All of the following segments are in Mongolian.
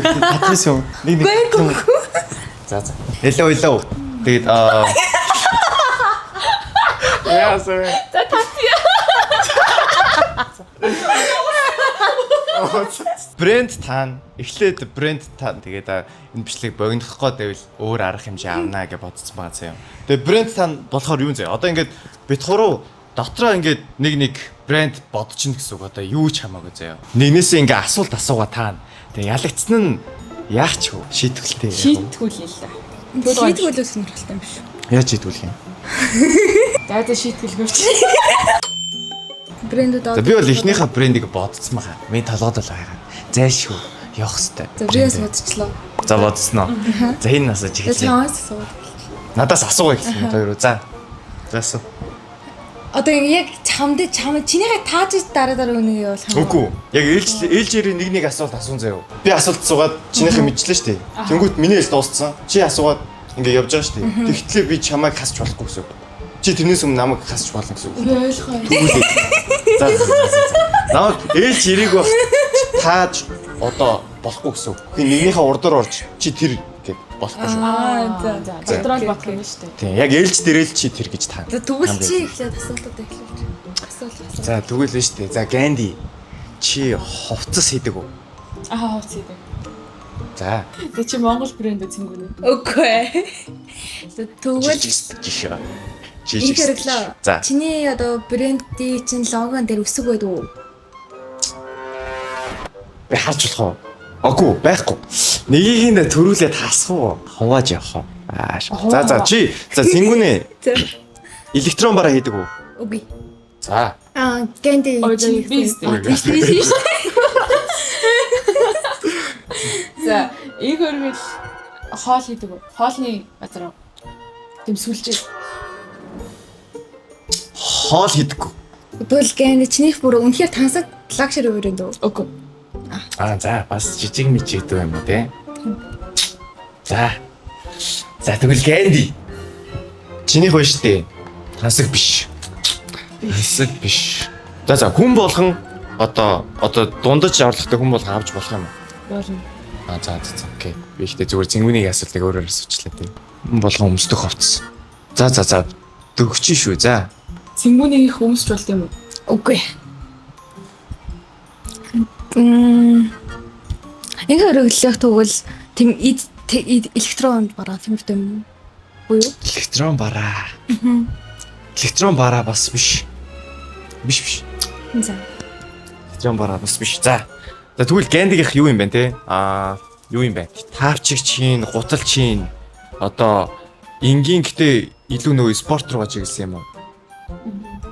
Татсан юм. Нэг. За. Элөө. Тэгээд яасаа. За татъя. Брэнд таана. Эхлээд брэнд таана. Тэгээд энэ бичлэг богинохох гээд байвал өөр арга хэмжээ авнаа гэж бодсон байгаа заяа. Тэгээд брэнд таана болохоор юу заяа? Одоо ингээд бит хуруу дотроо ингээд нэг брэнд бодчихно гэсэн үг. Одоо юу ч хамаагүй заяа. Нэгнээсээ ингээд асуулт асуугаа таана. Тэгээд ялагдсан нь яах ч вэ? Шийтгэлтэй. Шийтгүүлээ л. Шийтгүүлээ сонирхолтой юм биш. Яаж шийтгүүлэх юм? За шийтгэлгөөч. Брэндүүд За би бол эхнийхээ брендийг бодсон байгаа. Миний толгойд л байгаа. Зайшгүй явах хэрэгтэй. За брэс бодчихлоо. За бодсноо. За энэ насаж За эхэллээ. чамаас асуу. Надаас асуугаа гэсэн юм хоёроо. За. За асуу. Одоо яг чинийхээ тааж дараа үнийг явуулах. Үгүй. Яг ээлжээр нэг асуулт асуун заяа. Би асуулт суугаад чинийхээ мэдчихлээ шүү дээ. Тэнгүүт миний эс дууссан. Чи асуугаад ингээ явж байгаа шүү дээ. Тэгтлээ би чамайг хасч болохгүй гэсэн үг. Чи тэрнээс өмнө намайг хасч болно гэсэн үг. Ойлгоо. За. Намайг ээлж ирэх байх тааж одоо болохгүй гэсэн үг. Нэгнийхээ урдаар орж чи тэр гэд болохгүй шүү. За. Контрол бодох юм шүү дээ. Тийм. Яг ээлж дээрэл чи тэр гэж таана. За тэгвэл чи эхлээд асуултууд эхлүүлж. Асуулт. За тэгвэл нь шүү дээ. За Ганди чи хувцас хийдэг үү? Хувц хийдэг. За. Тэ чи Монгол брэнд цэнгүүнэ. Окей. Тэгвэл жишээ. энэ хэрэглээ. За. Чиний одоо брендийн чинь логон дээр үсэг байдаг уу? Би харж болох уу? Агүй байхгүй. Нэгийг нь төрүүлээд хасах уу? Хувааж явах уу? За чи цэнгүүнэ. За. Электрон бараа хийдэг үү? Үгүй. За. Гэнди чиний За, их өргөл хоол хийдэг үү? Хоолны газар тэмсгүүлж. Хоол хийдэг. Тэгвэл гэнди чинийх бүр үнэхээр тансаг лагшери брэнд үү? Үгүй. За бас жижиг мичигдэг юм уу те? За. За тэгвэл Ганди. Чинийх байна шүү дээ. Тансаг биш. Тансаг биш. За хүн болгон одоо дундаж орлоготой хүн болгон авч болох юм уу? Болно. За окей. Би ихтэй зүгээр цэнгүүний асуултыг өөрөөр асуучлаа тийм. Хүн болгон өмсдөх хувцас. За. Дөгч шүү. За. Цэнгүүний хүмүүсч болт юм уу? Үгүй. Энэ хэрэглэх тэгвэл тийм электронд бараа тиймэрхүү юм уу? Электрон бараа. Электрон бараа бас биш. Биш. За. Электрон бараа бас биш. За тэгвэл Гандигийнх юу юм бэ те? Юу юм бэ? Тавчигчийн, гуталчийн одоо энгийн гэтээ илүү нөгөө спорт руу чиглэсэн юм уу?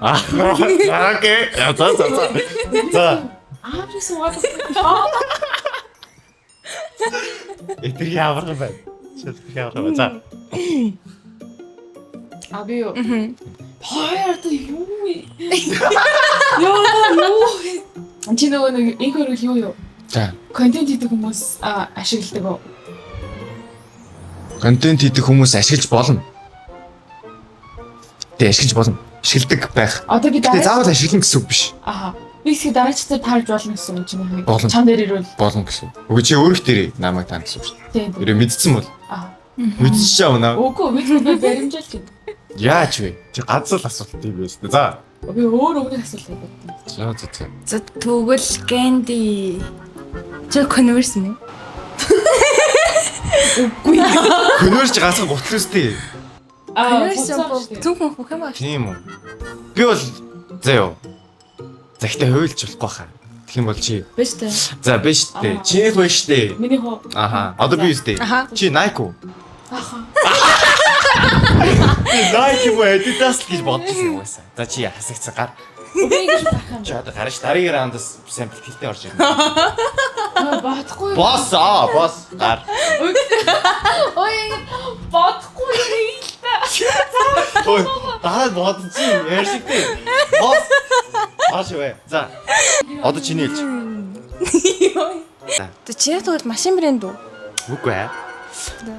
Окей. За. Би суугаад. Этэр явах байна. За. Би юу? Хоёрт юу? Юу? Чи нөгөө нэг их өргөл юу? За. Контент хийдэг хүмүүс ашигладаг уу? Контент хийдэг хүмүүс ашиглаж болно. Тэ ашиглаж болно. Ашигладаг байх. Одоо би Тэ заавал ашиглана гэсэн үг биш. Би ихийг дараачтай таарж болно гэсэн үг чинь Болно. чам дээр ирвэл Болно гэсэн. Үгүй чи өөрөх дээрээ намайг тань гэсэн үг шүү дээ. тийм. Ерөө мэдсэн бол. Мэдчихэж авна. Үгүй би баримжаалж байна. Яаж вэ? Чи ганц л асуулт юм байна. За. Би өөр өгнөх асуулт байна. За. За тэгвэл Гэнди чи конверс нэ? Үгүй. Хөнөөрч ганцхан гутал үстэй. Конверс зөвхөн бүх юм аа. Тийм үү. Би бол заяа. Захтай хуйлж болохгүй хаа. Тэгэх юм бол чи. Биш үү? За биш дээ. Чинийх байна штэ. Миний хоо. Одоо би үстэй. Чи Nike уу? Nike уу Adidas гэж бодчихсон юм байсан. За чи хасагцсан гар. Би ингэж байх юм. Чи одоо гарч дараагийн раундаас сайн бэлтгэлтэй орж ирнэ. Бодохгүй. Босс гар. Ой бодохгүй юм л та. Ой, бодож ярьжигтэй. Босс. Ашгүй. За. Одоо чиний хэлж. Тэ чиний тэгвэл машин брэнд үү? Үгүй ээ.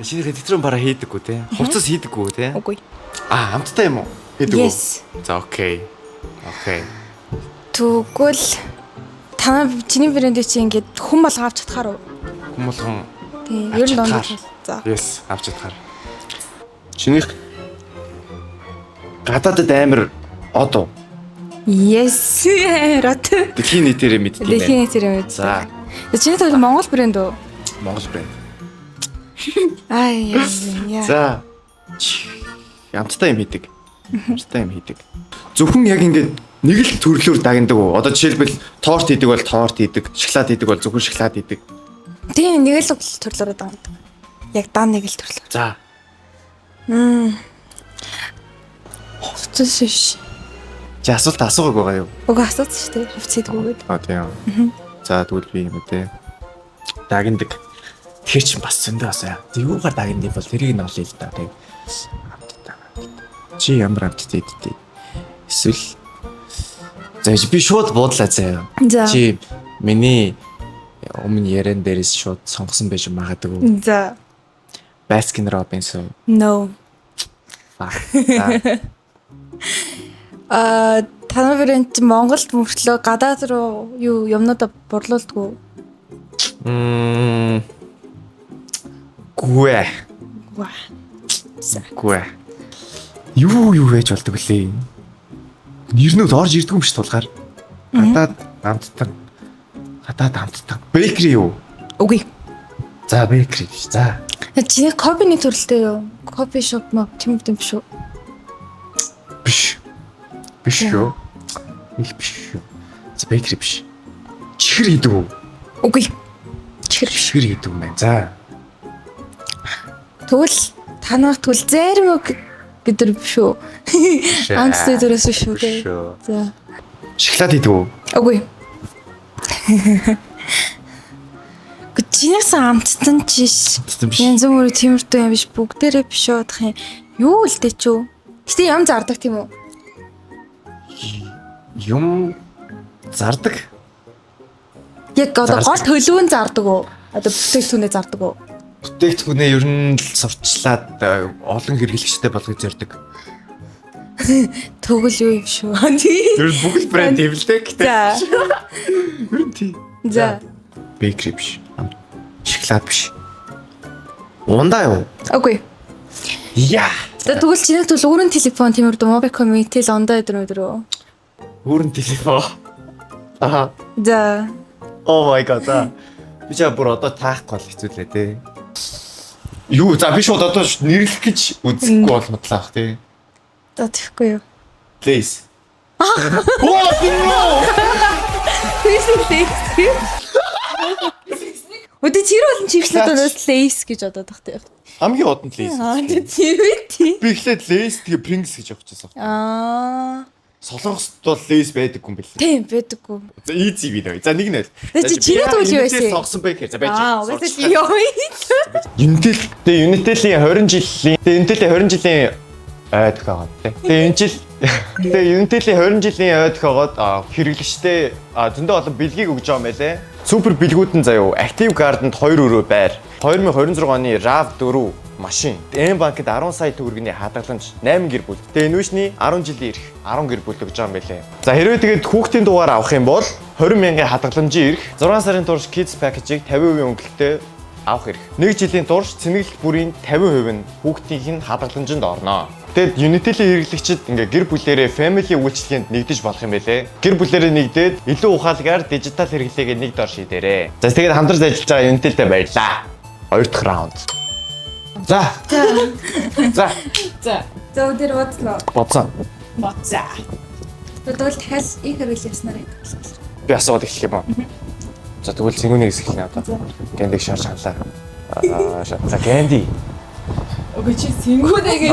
Чиний электрон бараа хийдэггүй те. Хувцас хийдэггүй те. Үгүй. Хамттай юм уу? Хийдэг үү? Yes. За окей. Тэгвэл танаа чиний брэндээ чи ингээд хүн бол авч чадхаар уу? Хүмүүлхэн. Тийм, ер нь дондор. За. Yes, авч чадхаар. Чиний гадаадд амар од. Yes. Рот. Дэлхийн нийтээр мэддэг юм. Дэлхийн нэрээр мэд. За, Чиний тоглох Монгол брэнд үү? Монгол брэнд. Аа яа. За. Ямттай юм хийдэг. Ямттай юм хийдэг. Зөвхөн яг ингээд нэг л төрлөөр дагнадаг уу? Одоо жишээлбэл торт хийдэг бол торт хийдэг, шоколад хийдэг бол зөвхөн шоколад хийдэг. Тийм, нэг л төрлөөр дагнадаг. Яг дан нэг л төрлөөр. За. Хэвчээш. Чи асуулт асуугааг байгаа юу? Уг асуусан шүү дээ. Хөвцөйдгүйгээд. Тийм. За тэгвэл би юм үү? Дагнадаг. Тэр чинь бас зөндөө асаа. Юугаар дагндаг бол тэрийг нь олъё л да. Тэг. Чи ямар амттай иддэг? Эсвэл за би шууд буудлаа заяа. За. Чи миний өмнө ярен дээрээс шууд сонгосон байж магадгүй. За. Baskin Robbins. No. Танай брэнд Монголд мөртлөө гадаад руу юу юмнуудаа борлуулдаг. Гүй. Гүй. Юу байж болдог вүлээ? Нэрнүүд орж ирдэг юм биш тулгаар. Гадаад амттан. Bakery юу? Үгүй. За bakery биш. За. Чиний копины төрөлтэй юу? Кофе шоп мөн тийм биш үү? Биш юу? Их биш юу? За bakery биш. Чихэр хийдэг үү? Үгүй. Чихэр хийдэг юм байна. За. Тэгвэл танах тэгвэл зарим гэдэг биш үү? Анцтай дөрөс биш үү? За. Шоколад хийдэг үү? Үгүй. Чинийс амттан чиш. Янз бүрийн тиймэрхүү юм биш бүгдээрээ биш уудах юм. Юу л дээ ч үү? Гэтэ ям зардаг тийм үү? Юм зардаг. Яг одоо гол төлөвөн зардаг уу? Одоо бүтээгдэхүүнээ зардаг уу? Бүтээгдэхүүнээ ер нь л сурчлаад олон хэрэглэгчтэй болгож зардаг. Тэгвэл юу юм шүү? Ер нь бүгд брэнд хэвлдэг гэдэг. За. Ер нь тий. За. Bakery биш. Шоколад биш. Ундаа юу? Окей. Яа. Тэгвэл чиний тэгвэл өөрийн телефон тиймэрхүү Mobicom Intel ондоо өдрөө. Өөрийн телефон. Аа. За. Oh my god. Би ч бүр одоо таахгүй л хэцүүлээ те. Юу за би шууд одоо нэрлэх гэж үзэхгүй болмодлаах те. За тэгэхгүй юу? Please. Оо тийм үү? Өдөө тэр болон чипснүүд өнөөс Lays гэж бодоод тахтай. Хамгийн одон Lays. Тийм үү? Би ихлээр Lays тэгээ Pringles гэж явчихсан. Солонгост бол Lays байдаггүй юм бэлээ. Тийм байдаггүй. За easy би нөө. За нэг нь. Чиний тэгвэл юу байсан? Сонгосон байх за байж. Угаасаа юу вэ? Unitel тэгээ Unitel-ийн 20 жилийн ойд байгаа тий. Тэгээ Unitel-ийн 20 жилийн ойд хагаад хэрэглэгчтэй зөндөө олон бэлгийг өгж байгаа юм байлээ. Супер бэлгүүд нь заяо Active Guard-д 2 өрөө байр. 2026 оны RAV4 машин. M-банкд 10 сая төгрөгийн хадгаламж 8 гэр бүл. Тэгээ инвэшний 10 жилийн ирэх 10 гэр бүл өгж байгаа юм байлээ. За хэрвээ тэгээд хүүхдийн дугаар авах юм бол 20 мянган хадгаламжийн ирэх 6 сарын турш Kids Package-ийг 50% өнгөлөлтөй авах хэрэг. 1 жилийн турш цэнэглэл бүрийн 50% нь хүүхдийн хадгаламжинд орно. Тэгэд Unitel-ийн хэрэглэгчид ингээ гэр бүлээрээ family үйлчлэгэнд нэгдэж болох юм байлээ. Гэр бүлээрээ нэгдээд илүү ухаалгаар дижитал хэрэглээгээ нэг дор шийдээрэй. За тэгээд хамтарч ажиллаж байгаа Unitel-тэй баярлаа. 2 дахь раунд. За. За өдөр бодлоо. Бодсон. Тэгвэл дахиад их хэрэгэл яснаар юм. Би асууад эхлэх юм уу? За тэгвэл цэнгүүнээс эхлэх нэ одоо. Гэндийг шарж ханлаа. За Гэнди. Окей чи сингүүнээ гэж.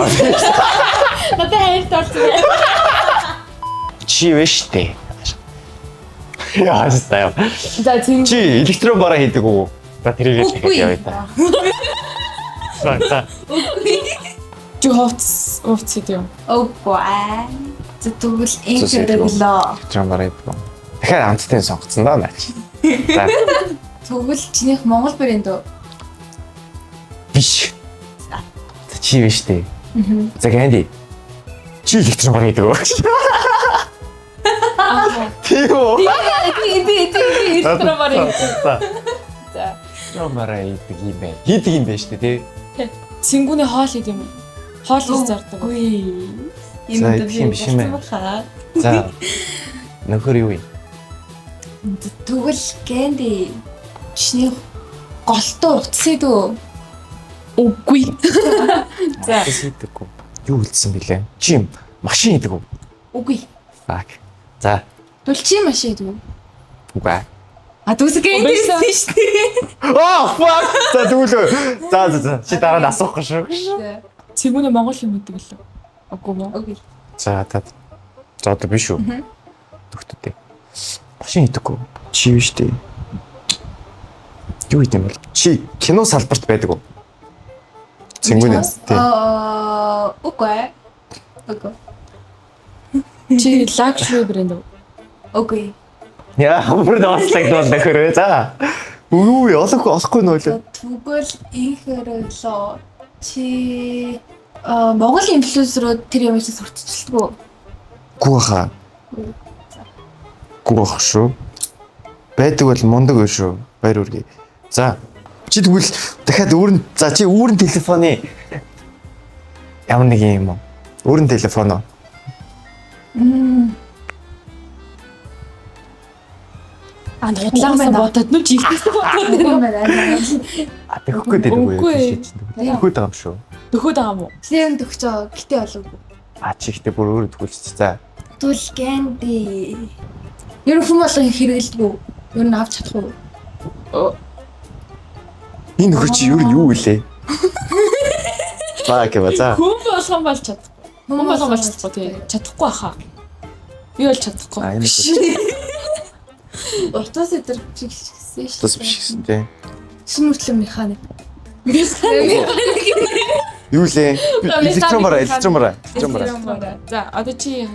Надад хайрт орсон. Чи вэ штэ. Яастаа. За сингүү. Чи электрон бараа хийдэг үү? За тэрийг л хийгээд явъя та. За. Чи хувц хийдэг юм. Үгүй. За тэгвэл их хэрэглээ. Электрон бараа хийдэг үү? Дахиад амттай сонгоцсон даа наач. За. Тэгвэл чинийх Монгол брэнд үү? Биш. Чи вэ штэ. За Гэнди. Чи электрон бараа хийдэг үү? Тийм үү? Би электрон бараа. За. электромараа хийдэг юм бэ? Хийдэг юм байна шүү дээ, тий? Цингүүний хоол хийх юм уу? Хоол хийж зардаг. Үгүй. За, юм биш юм ээ. За. Нөхөр юу юм? Тэгвэл Гэнди чиний голтой утас идүү. Үгүй. За. Хийдэггүй. Юу үлдсэн бэлээ? Чи машин хийдэг үү? Үгүй. Fuck. За. Тэгвэл чи машин идүү. Үгүй. А дүүс Гэнди шүү дээ. Oh fuck. За тэгвэл. За. Чи дараа нь асуухгүй шүү. Цингүүний Монгол юм гэдэг лөө. Үгүй мó. Үгүй. За одоо биш үү? Төгтөдөө. Машин хийдэггүй. Чи биш дээ. Юу хийдэм бол? Чи кино салбарт байдаг уу? Цингүүнээс тий. Үгүй. Үгүй. Чи luxury брэнд үү? Үгүй. Яа, бүр доослог бол нөхөрөө. За. Үгүй олохгүй нөөлөө. Тэгвэл инхэрэлөө чи Монгол инфлюенсерүүд тэр юм шиг сурталчилдаг. Гүү хаа. Гүү хаа шүү. Байдаг бол мундаг байх шүү. Баяр үргээ. За. Чи тэгвэл дахиад чи өөрийн телефоны ямар нэг юм уу? Өөрийн телефоноо. А нудлаасан бодоод нүг жигтэйсэн бодоод. А тэгэхгүй дэргүй юу чи. Тэгэхгүй байгаа юм шүү. Дөхөөд байгаа юм уу? Снэм төгчөө гэтээ болоогүй. А чи ихтэй бүр өөрөө төгөлч. За. Тэгвэл Гэнди. Ер нь хүмүүс хэрэгэлдэг үү? Ер нь авч чадах уу? Энэ нөхөр чи юу вэ? Баа гэвэ за. Хүн болгон болж чадахгүй. Хүн болгон болж чадахгүй тий. Чадахгүй хаа. Би бол чадахгүй. А энэ Утас өдр чигсэн шүү. тус биш гэсэн тий. Сүмөртлэн механик. Юу лээ? Электромара. За одоо чи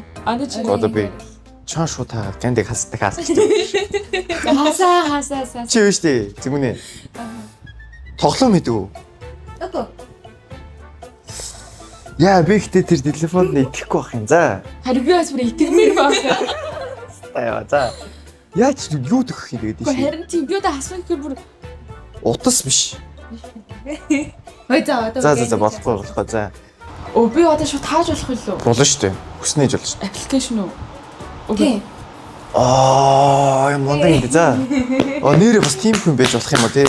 Одоо би чааш шууд таа гэндэг хасдаг. Хасаа. Чи юу штэ? Зэмүнэ. Тоглоом хийдэг үү? Үгүй. Яа, би ихтэй тэр телефонд итгэхгүй байх юм. За. харин би бас бүр итгэмээр байна. Аа за. Яаж юу төгөх юм тэгээд Гэхдээ тийш. харин тийм би одоо асуух гэхээр бүр Утас биш. Ой за одоо. За болохгүй. За. би одоо шууд тааж болох юу? Болно штэ. Хүснэж болж штэ. Аппликейшн үү? Тийм. Юм мундаг юм за. Нэрээ бас тийм хүн байж болох юм уу тий?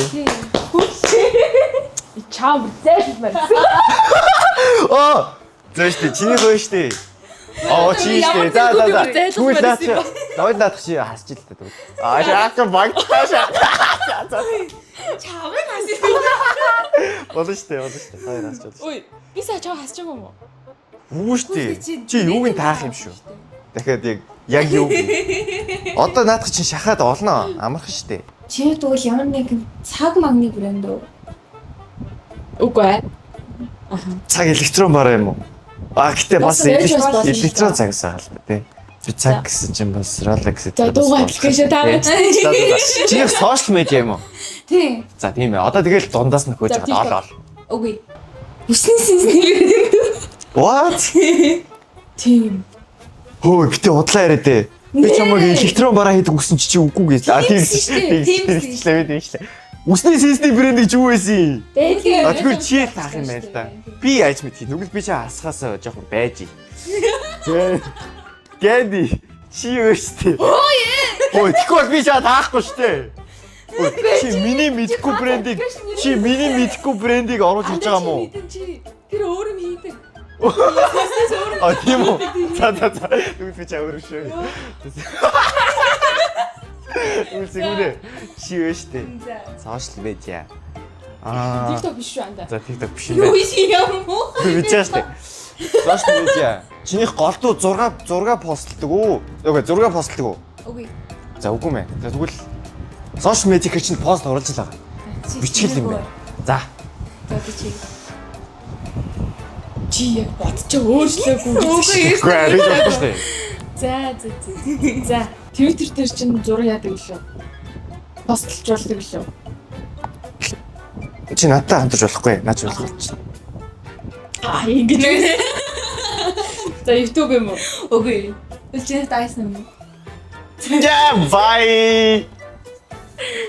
Чам зээл мэр. За штэ чиний гоё штэ. Чи штэ. За. Түл наач. Давид наадах чи хасч л та тэгвэл. Шаaka багтаашаа. Чавыг хасчих. Болно штэ. Хоёр хасч болно. Ой, би сая чам хасчих юм уу? Үгүй штэ. Чи юуг нь таах юм шүү. Дахиад яг юу. Одоо наадах чинь шахаад олноо. Амархан штэ. Чи тэгвэл ямар нэгэн цаг магны брэнд үү? Үгүй. Цаг электрон бараа юм уу? Гэтээ бас Бас электрон цаг гэсэн хаалт тий. Би цаг гэсэн чинь бас Rolex За дуугаа аппликейшн таагаад. Чи сошиал медиа юм уу? Тийм. За тийм ээ. Одоо тэгэл дундаас нь хөөж байгаа ол. Үгүй. Бүснээс What? Тийм. Хөө гэтээ удлаа яриад ээ. Би чамайг электрон бараа хийдэг үсэн чи үгүй гэж. Тийм. Үсний систем брэндийг ч юу байсан? Тэгвэл чи таах юм байна л да. Би яаж мэдхий. Нүгэл би чи хасахаас жоохон байж. Гэнди чи юу штэ? Ой, тэгвэл би чад таахгүй штэ. Чи миний мэдхгүй брендийг оруулж хийж байгаа юм уу? Тэр өөр юм хийдэг. Тийм үү? За. Нүгэл би чаа өөрөө шүү. Үсэгүнэ. Чи юу штэ? Сошиал медиа. TikTok биш шүү анда. За TikTok биш юм байна. Юу юм уу? Би чааштай. Сошиал медиа. Чинийх голдуу 6 постлдог уу? Үгүй 6 постлдог уу? Үгүй. За үгүй мэ. За тэгвэл сошиал медиа чинь пост оруулж л байгаа. Бичгэл юм байна. За. За чи. Чи яг бодчих өөрчлөөгүй. Үгүй. Гэрэж болохгүй штэ. За. Twitter дээр чинь зураг яадаг лөө. Постлжуулдаг лөө. Чи надтай хамтарч болохгүй. Наач болох болчих. Ингэж. За YouTube юм уу? Үгүй. Үлчээр дайсан юм. Yeah, bye.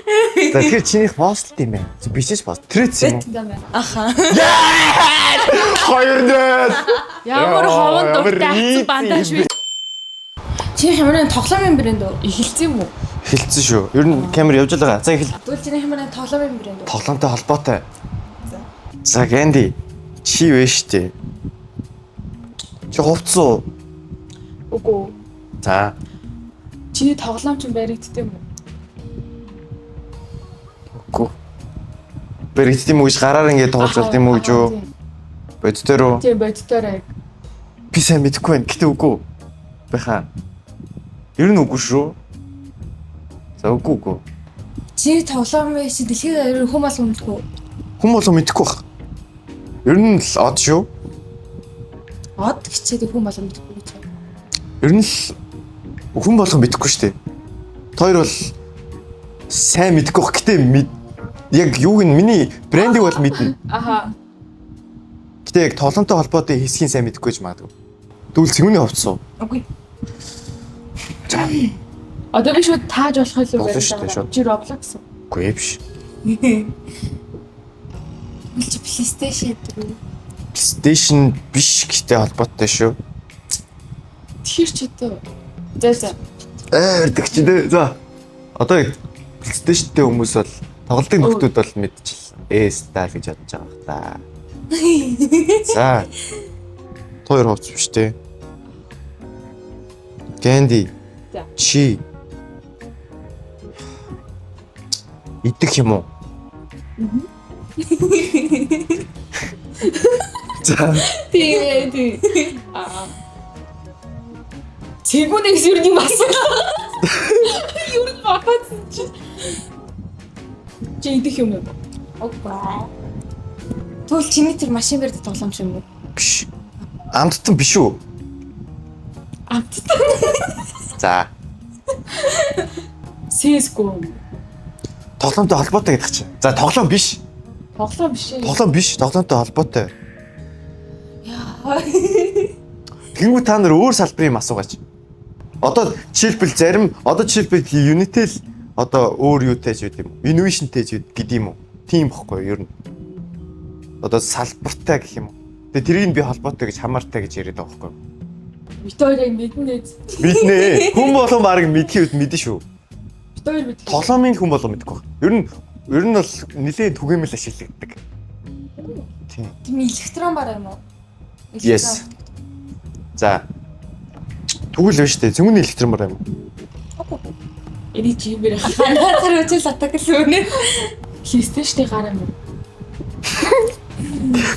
За тэгэхээр чинийх постл юм байна. Бичиж пост. Трэц юм уу? Аха. 2-0. Ямар ховон дуртай бандаж би. Чи хямрын тоглоомын брэнд үү? Эхэлсэн юм уу? Хэлсэн шүү. Ер нь камер явж байгаа. За эхэл. Тэгвэл чиний хямрын тоглоомын брэнд үү? Тоглоомтой холбоотой. За Гэнди чи вэ штэ. Чи хувцсан уу? Үгүй. За. Чиний тоглоом чинь баригддаг юм уу? Үгүй. Бэрэгт юм уу гэж гараар ингэ тоглож болд юм уу гэж юу? Бодтоор уу? Тийм бодтоор яг. Би сайн мэдэхгүй байна. Гэтэ үгүй. Баха. Ер нь үгүй шүү. За үгүй. Чи тоглоомын чи дэлхийд аяар хүм бол мэдгүй. Хүн болоо мэдэхгүй баг. Ер нь л од шүү. Од гэчээд хүм бол мэдгүй гэж. Ер нь л хүн болоо мэдэхгүй шүү дээ. Хоёр бол сайн мэдэхгүй баг. Гэтэ яг юуг нь миний брендийг бол мэднэ. Аха. Гэтэ яг тоглоомтой холбоотой хэсгийг сайн мэдэхгүй ч магадгүй. Тэгвэл цэгүний хувцсан. Үгүй. За. Одоо би шууд тааж болох илүү Болно шүү дээ, шууд. Чи Roblox уу? Үгүй биш. Чи PlayStation дүү. PlayStation биш гэхдээ холбоотой шүү. Тэр ч одоо. За. Эрдэг чи дээ. За. Одоо PlayStation-тэй хүмүүс бол тоглолтын нөхдүүд бол мэдчихлээ. Стайл гэж бодож байгаа хта. За. Хоёр хувц биш дээ. Гэнди. За. Чи идэх юм уу? За. Тийм. Цэгүүнээс юу юм асуу. Юу багтсан чи. Чи идэх юм уу? Окей. Тэгвэл чиний тэр машин барьдаг тоглоом шиг юм уу? Биш. Амттан биш үү? Амттан. За. CS:GO. Тоглоомтой холбоотой гэдэг чинь. За тоглоом биш. Тоглоом биш ээ. Тоглоом биш. Тоглоомтой холбоотой. Яа. Тэнгүү та нар өөр салбарын юм асуугаач. Одоо жишээлбэл Unitel одоо өөр юутай ч үт юм. Innovation-тэй ч гэдэг юм уу? Тийм бохгүй юу ер нь. Одоо салбартай гэх юм уу? Тэгээ тэрийг би холбоотой гэж хамаартай гэж яриад байгаа бохгүй юу? Битээр яг мэднэ. Мэднэ. Хүн болон баг мэдхий үед мэдэн шүү. Битээр мэд. Тоглоомын хүн болон мэдгүй байна. Ер нь бол нэлээд түгээмэл ашигладаг. Тийм. Тийм электрон бараа юм уу? Yes. За. Тэгвэл байна шүү дээ. Цэнгүүний электрон бар юм. Эний чи юм бэ? Ханаар үжил атак гэсэн үнэ. PlayStation-ийн гараа юм.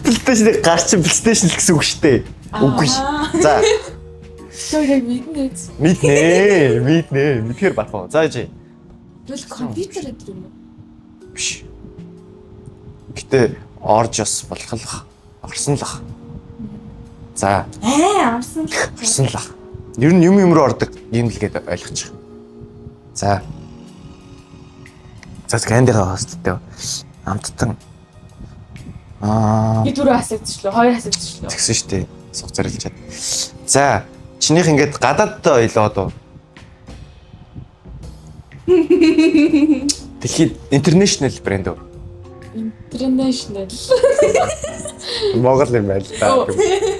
PlayStation-ыг гарчин PlayStation л гэсэн үг шүү дээ. Үгүй ш. За. Битээр яг мэднэ. Мэднэ. Мэдхээр барах уу. За жи. Тэгвэл компьютер гэдэг юм уу? Биш. Гэтэ орж бас болох л бах. Орсон л бах. За. Орсон. Орсон л бах. Ер нь юм руу ордог юм л гээд ойлгочих. За. За Гэндигаа хосттой. Амттан. Би түрүү асуучихлаа. Хоёр асуучихлаа. Тэгсэн шүү дээ. Сух зарилчаад. За, чинийх ингээд гадаадтай ойлоод уу? Дэлхийд international брэнд үү? International. Монгол юм байл та.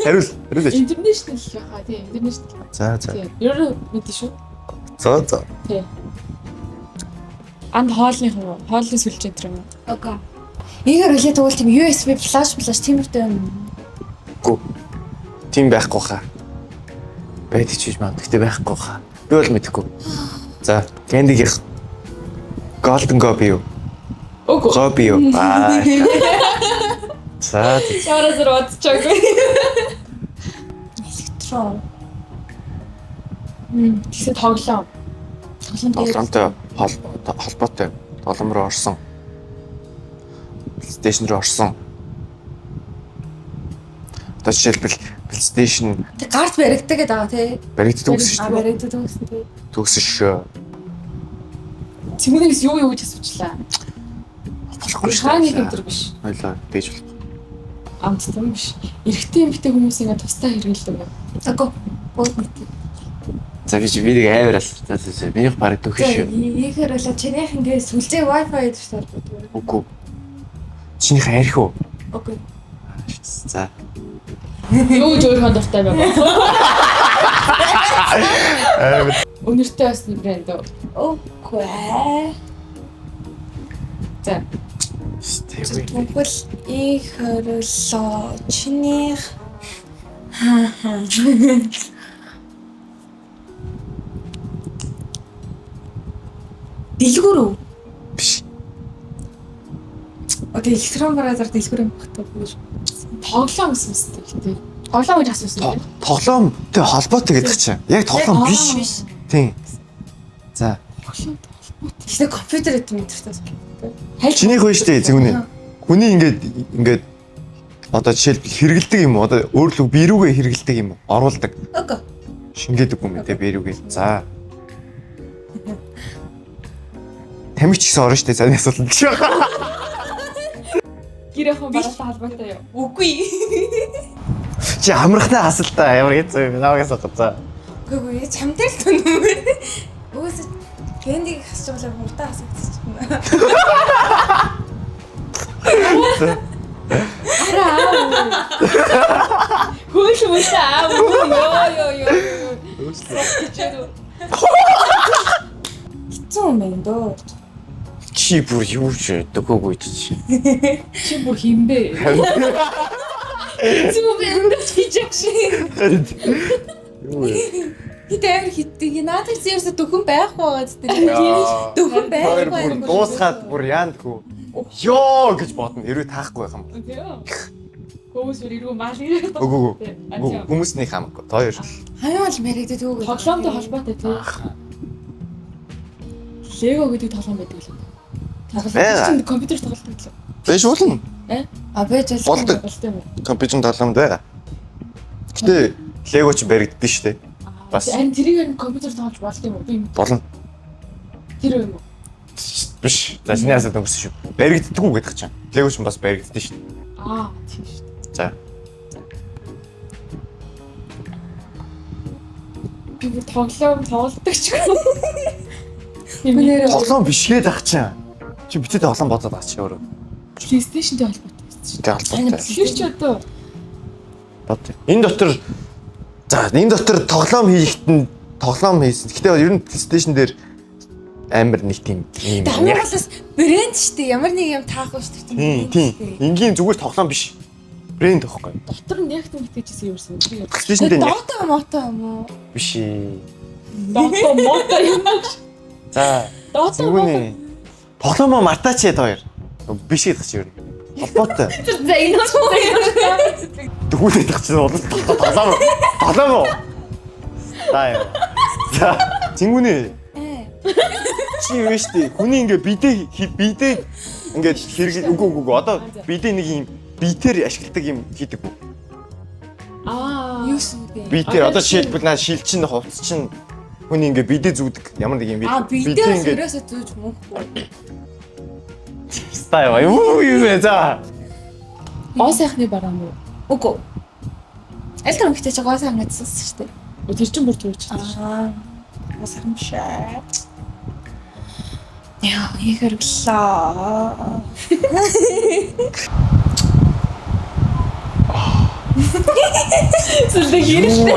Хариул яа. International яхаа тийм international. За. Ер нь мэдээ шүү. За. Тийм. Анд хоолны сүлж энэ юм. Окей. Ийгээр үлээ тэгвэл тийм USB flash тиймэртэй юм. Гү. Тийм байхгүй хаа. Байд чиж маа. Гэтэ байхгүй хаа. Би бол мэдэхгүй. За, Гэндигийн Golden Gobi юу? Үгүй. Gobi юу? Аа. За. Яараа зэрэг бодчихаг. Электрон. Тэгсэн тоглоом. Тоглоомтой холбоотой тоглоом руу орсон. PlayStation руу орсон. Одоо жишээлбэл PlayStation Тэг гарт баригдаг гэдэг байгаа тий. баригддаг үгс шүү дээ. Баригддаг үгс тий. Төгсөн шүү. Цэвнээс юу гэж асуучлаа. Болохгүй шүү. Хааны хэмтэр биш. Хойлоо дээж болох. Амттан биш. Эрэгтэй эмэгтэй хүмүүс ингэ тустай хэрэглэдэг. Аго. Бод мэт. За би нэг амар асуулт. За минийх бараг төгш шүү. Ийхээр болоо чинийх ингээд сүлжээ wifi гэдэг шүү дээ. Үгүй. Чинийх арих уу? Окей. За. Юу ч өөр хандвартай байгаа. Өнөртэй бас брэнд. Окей. За. Тэгвэл ийхээр болоо чинийх дэлгүүр үү? Биш. Окей, электрон бараазаар дэлгүүр юм багтаа. Тоглоом гэсэн үстэй гэдэг. Тоглоом гэж асуусан тийм. Тоглоомтой холбоотой гэдэг чинь. Яг тоглоом биш. Тийм. За. Тэгвэл компьютер гэдэг юм дэртээс. Чинийх вэ штэ зэгүнэ. Хүний ингээд одоо жишээлбэл хэрэгэлдэг юм уу? Одоо өөрлөг бирүүгээ хэрэгэлдэг юм уу? Оруулдаг. Окей. Шингээдэг юм те бирүүгээ. За. Тамиг ч гэсэн орно штэ цааны асуулт биш байгаа. Гэр ахын багтаа холбоотой юу? Үгүй. Чи амрахтай асуултаа ямар хэцүү юм навагаас гоо. Үгүй чамтай л тун юм. Үгүйс гендийг хасч байгаа муртаа асуучих юм. Хөөш мөсөө ёо. Хэцүү юм байна дөө. Чи бүр юу ч дөгөөгүй чи. Чи бүр хинбэ? Зүг бэнд чижиг шиг. Юу вэ? Хитээр хитгийг надад зэрсэ дөхөн байх байгаа гэдэг. Дөхөн байх байгаа. Дуусгаад бүр яандгүй. Ёо гэж бодно. Хэрвээ таахгүй байх юм бол. Хүмүүс үргүү мал ирээд. Үгүй. Хүмүүс нэг хамаагүй. Хоёр. Хаяа л мэрэгдэд үгүй. Тоглоомтой холбоотой тийм. Лего гэдэг тоглоом байдаг л. Тоглоом компьютер тоглоом гэдэг. Биш уулна. А байж Болдог. Компьютер тоглоомд байгаа. Гэтэ Лего ч баригддээ штэ. Бас. Ань тэрийг компьютер тоглож болд юм уу? Би Болно. тэр юм уу? Биш. За чиний асуулт өнгөрсөн шүү. Баригддаггүй гэдэг чинь. Лего ч бас баригддээ штэ. Тийм шүү. За. Би бүр тоглоом тоглодог ч юм. Тоглоом бишгээд ах чинь. Чи битээ тоглоом бодоод ах чи өөрөө. PlayStation-тэй холбоотой байсан. Тэ холбоотой. Тэр ч одоо Бод. Энэ дотор энэ дотор тоглоом хийхэд нь тоглоом хийсэн. Гэтэ ер нь PlayStation дээр амар нэг тийм юм. Хамаагалаас брэнд штэ ямар нэг юм таахгүй штэ. Тийм. Энгийн зүгээр тоглоом биш. Брэнд байхгүй. дотор нь яг тийм итгэжсэн юм шиг. PlayStation дээр Дота мото юм уу? биш ээ. Дото мото юм уу? За. Дото Зүгүнэ. Тоглоомоо мартаач яа хоёр. Биш гэдэг чи юу. Холбоотой. За энэ нь Дгүүнээ дах чи бол тоглоом уу? Таа. За. Зингүнэ. Чи юу вэ штэ? Хүний ингээ бидээ ингээд хэрэгэл үгүй одоо бидээ нэг юм битээр ашигладаг юм хийдэг үү? Юу сүгэ? Битээр одоо жишээлбэл наа шилчин хувцс чин хүний ингээ бидээ зүүдэг ямар нэг юм Бидээс ерөөсөө зүүж мөнхгүй. стайл юу вэ за? гоо сайхны бараа мó. Үгүй. Элтэр мөхтэй чи гоо сайн мэдсэн шүү дээ. Тэр чин бүр төрөж Аа. Гоо сайн шээ. Яа, ихэрглээ. Сүлдээ хийрэштэй.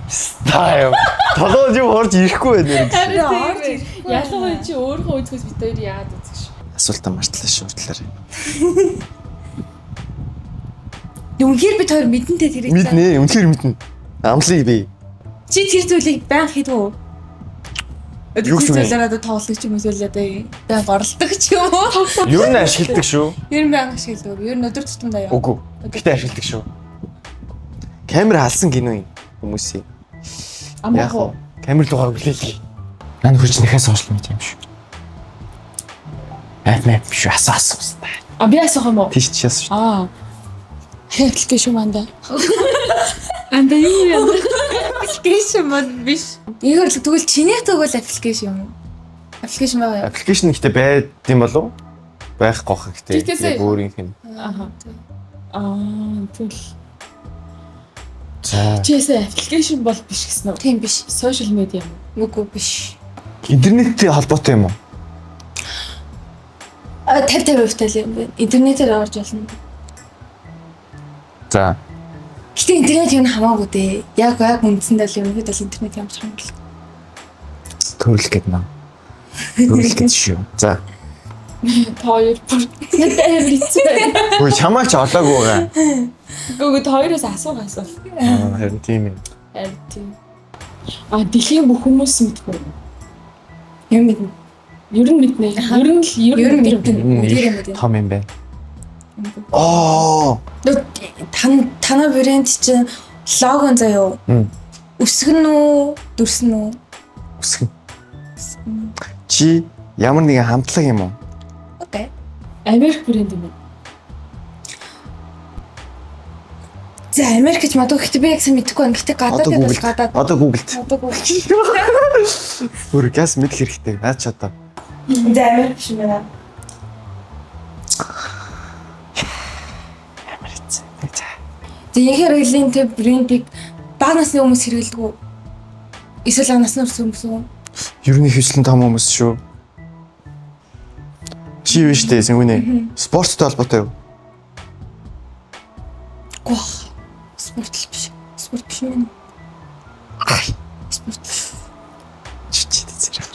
Стайл. Толгойд юу орж ирэхгүй байна Харин ялангуяа чи өөрөө үзэхээс бид хоёр яагаад үзэх ш. асуултаа мартлаа шүүрлээ. Үнэхээр бид хоёр мэдэнтэй тэрийг. Мэднэ, үнэхээр мэднэ. Амлыг би. Чи тэр зүйлийг баян хийдэг үү? Юу Тэр гэсэн бэ? зүйлээр одоо тоглох ч юм уу эсвэл одоо баян горлдог ч юм уу? Ер нь ашигладаг шүү. Ер нь баян ашигладаг. Ер нь өдөр тутамдаа яа. Үгүй. Гэтэ ашигладаг шүү. Камер халсан кино юм хүмүүсийн. Яг уу. Камер руугаа хүлээлээ. Нан хурж нэхээс сошиал медиа юм шүү. Апп шүү асуусан. А би асуух юм уу? Тийш ч яасан шүү. Аппликейшн манда. Анда юу юм? Аппликейшн мод биш. Ийгээр л тэгвэл чиний тэгвэл аппликейшн юм уу? Аппликейшн байгаа. Аппликейшн ихтэй байд юм болов уу? Байхгүй хаа гэхдээ. Тэгтээсээ- Өөрийнх нь. Аха. Тэгэл. За. Чээсээ аппликейшн бол биш гэсэн үү? Тийм биш. Сошиал медиа юм уу? Үгүй биш. Интернеттэй холбоотой юм уу? 50% тал юм байна. Интернетээр орж болно. За. Гэтэ интернет юу хамаагүй дээ. Яг үндсэндээ л юм хэд бол интернет ямар ч хамаагүй. Төрөл гээд наа. Төрөл гээд шүү. За. Хоёр бүр надад хэвчээ. Өө чамаач олоогүй байгаа. Гүг хоёроос асуух асуул. Харин тийм юм. Харин тийм. Дэлхийн бүх хүмүүс мэдгүй. Юм мэднэ. Ер нь мэднэ. Ер нь мэднэ. Том юм байна. Оо. Танай брэнд чинь логон заяа. Өсгөн үү, дүрсэн үү? Өсгөн. Чи ямар нэгэн хамтлаг юм уу? Окей. Америк брэнд юм уу? За Америк гэж мадгүй гэхдээ би яг сайн мэдэхгүй байна. Гэхдээ гадаад бол гадаад. Одоо Google-т. Одоо Google. Өөр газ мэдэх хэрэгтэй. Наад ч одоо. За Америк биш юм байна. Тэгэхээр илийн тэ брендийг бага насны хүмүүс хэрэглэдэг үү? Эсвэл бага насны хүмүүс үү? Ер нь хвчлэн том хүмүүс шүү. Чи юу штэ сэнгүнэ? Спорттой холбоотой юу? Гоо. Спорт л биш. Спорт биш юм. Спорт. Чи зэрэг.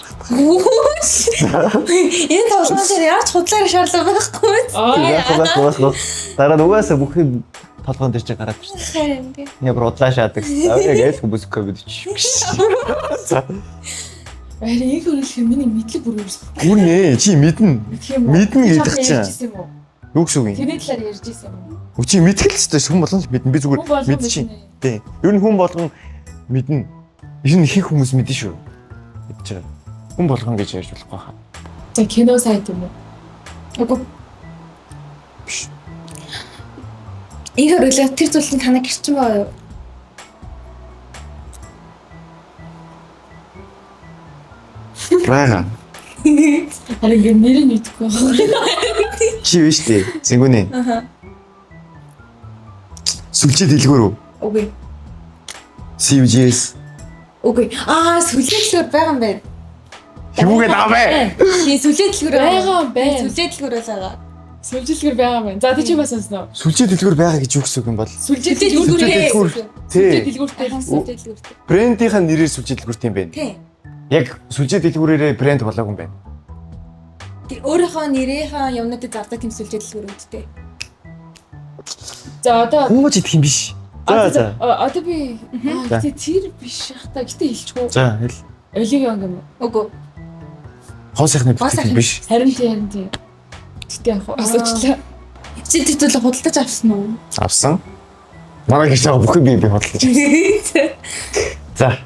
Энэ тоглоомоор яаж худлаараа шаарлаа байхгүй. Аа. Дараа нь угаасаа бүх юм толгоон дээр чи гараад ирсэн. Харин тийм. Ямар удлаа шаадаг. Яг л хүмүүс ковид чи. За. Арай их хөрөлх миний мэдлэг бүр ерөөс. Гүнэ чи мэднэ. Мэднэ гэдэг чинь. Юу гэсэн үг юм? Тэрний талаар ярьж ирсэн юм. Чи мэдэх л хэвчээ хүн болгон мэднэ. Би зүгээр мэдчихээн. Тий. Ер нь хүн болгон мэднэ. Ер нь их хүмүүс мэднэ шүү. Мэдэж байгаа. Хүн болгон гэж ярьж болохгүй хаа. За кино сайт юм уу? Үгүй. Энэ хөрөлөө тэр зүйлийн танай гэрчин байгаа юу? Бага. Харин гээ нэрийг мэдэхгүй байна. Чи биш тий. Зингүнэ. Аха. Сүлжээ дэлгүүр үү? Үгүй. CVGS. Үгүй. Сүлжээ дэлгүүр байгаа юм байна. Хэмүүгээ даа бай. Тийм сүлжээ дэлгүүр Байгаа юм байна. Сүлжээ дэлгүүр байгаа. Сүлжээлгэр байгаа юм байна. За тийч бас сонсноо. Сүлжээ дэлгүүр байгаа гэж юу гэсэн үг юм бол? Сүлжээ Дэлгүүр. Тий. дэлгүүртэй. Сүлжээ дэлгүүртэй. Брендийнхэн нэрээр сүлжээ дэлгүүрт юм байна. Тийм. Яг сүлжээ дэлгүүрээрээ брэнд болоогүй юм байна. Тэр өөрийнхөө нэрийнхаа юмнуудыг зардаг тийм сүлжээ дэлгүүр үүдтэй. За одоо Хүмүүс идэх юм биш. За. одоо би гэтээ тэр биш ах та гэтээ хэлчихв. За хэл. Оливиа юм уу? Үгүй. Хоосихны бүтээл биш. Харин тийм. Гэтээ яг асуучлаа. Чи тэр зүйл худалдаж авсан уу? Авсан. Манай гэж байгаа бүх юм би бодлоо. За.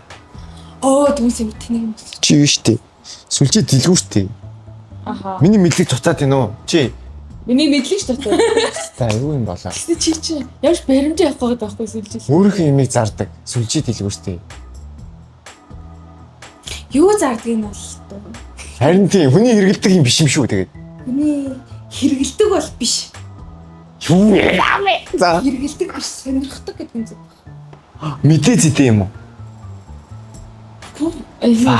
Түнс юм тэнийг юм. Чи юу штэ? Сүлжээ дэлгүүртэй. Аха. Миний мэдлэг цуцаад гинэ үү? Чи. Миний мэдлэг ш дотор. За юу юм болоо. Гэтээ чи чинь ямар ч баримжаа явах гээд байхгүй сүлжээ. Өөрийнхөө юмыг зардаг. Сүлжээ дэлгүүртэй. Юу зардгийг нь бол Харин тийм хүний хэрэгэлдэг юм биш юм шүү тэгээд. хүний хэрэгэлдэг бол биш. Юу яа вэ? За. Хэрэгэлдэг биш, сонирхдаг гэдэг юм зүг. Мэдээ зэтэй юм уу?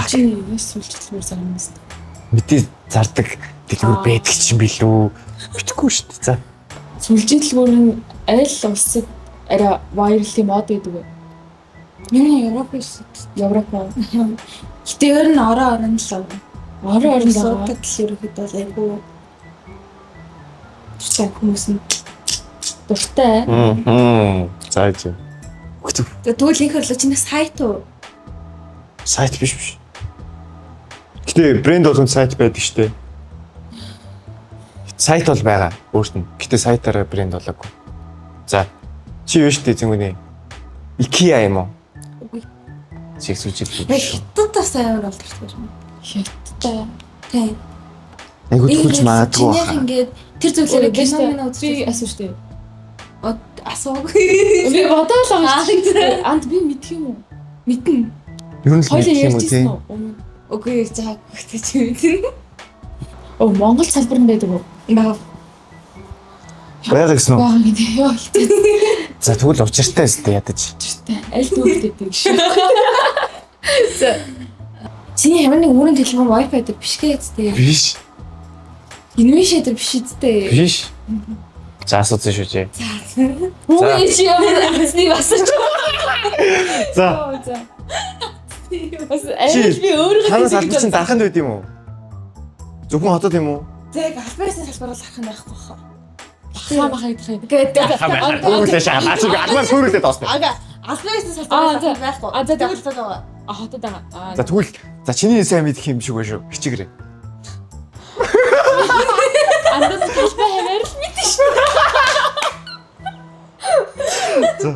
Чи яс сүлжээлмээр санагдсан. Мэдээ зардаг дэлгүүр байдаг ч юм билүү? Битгэхгүй шүү дээ. За. Сүлжээлгүүр нь аль улсад арай вайрал мод гэдэг вэ? Миний Европоос Европ. гэтээ өөр нь орон л Орон суудад л ерөөхдөө бол айгүй ч хүмүүс нь дуртай. За тийм. тэгвэл их хөрлөө чинь сайт уу? Сайт биш. Гэтэ брэнд болгон сайт байдаг штэ. Сайт бол байгаа өөрт нь. Гэтэ сайтаараа брэнд болоогүй. За. Чи юу штэ зингүнэ? IKEA юм уу? Үгүй. Чиг сүжил. Хятадтай сайн болдог юм. Хятадтай. Тийм. Айгуу төгөж магадгүй Яг баха. ингээд тэр зүйлээрээ кино би асуу штэ. Асуугүй. Би бодоолоо гэж. Анд би мэдх юм уу? Мэднэ. Юу нь л Хоёлаа юм уу ярьжсэн тийм. Үгүй за гэхдээ чи мэднэ. Монгол салбар нь байдаг уу? Бага. Байгаа гэсэн үү? Бага гэдэг ёо. За тэгвэл учиртай өстэй ядаж. Аль дүүртэй шүү. За. Чиний ямар нэг өөрийн телефон Wi-Fi дээр биш гээдтэй. Биш. Инвишэ дээр биш үстэй. Биш. За асуусан шүү дээ. Үгүй чи ямар асны басаж. За. За. Бас аль би өөрөө Танаас албан чинь дараханд байд юм уу? Зөвхөн хотод юм уу? Зэг албаасны салбараар харах юм байхгүй хаа. хаа идэх юм. Гэдэг. Гүүглээ шахаад чи албаар сүрүүлээ тоосна. Ага. Албаасны салбараар байхгүй. За Тэгвэл тэгвэл хотод байгаа. За тэгвэл за чиний сайн мэдэх юм шиг байна шүү. Хичээгээрэй. Андаа талбай хаваар л мэдэн шүү. За.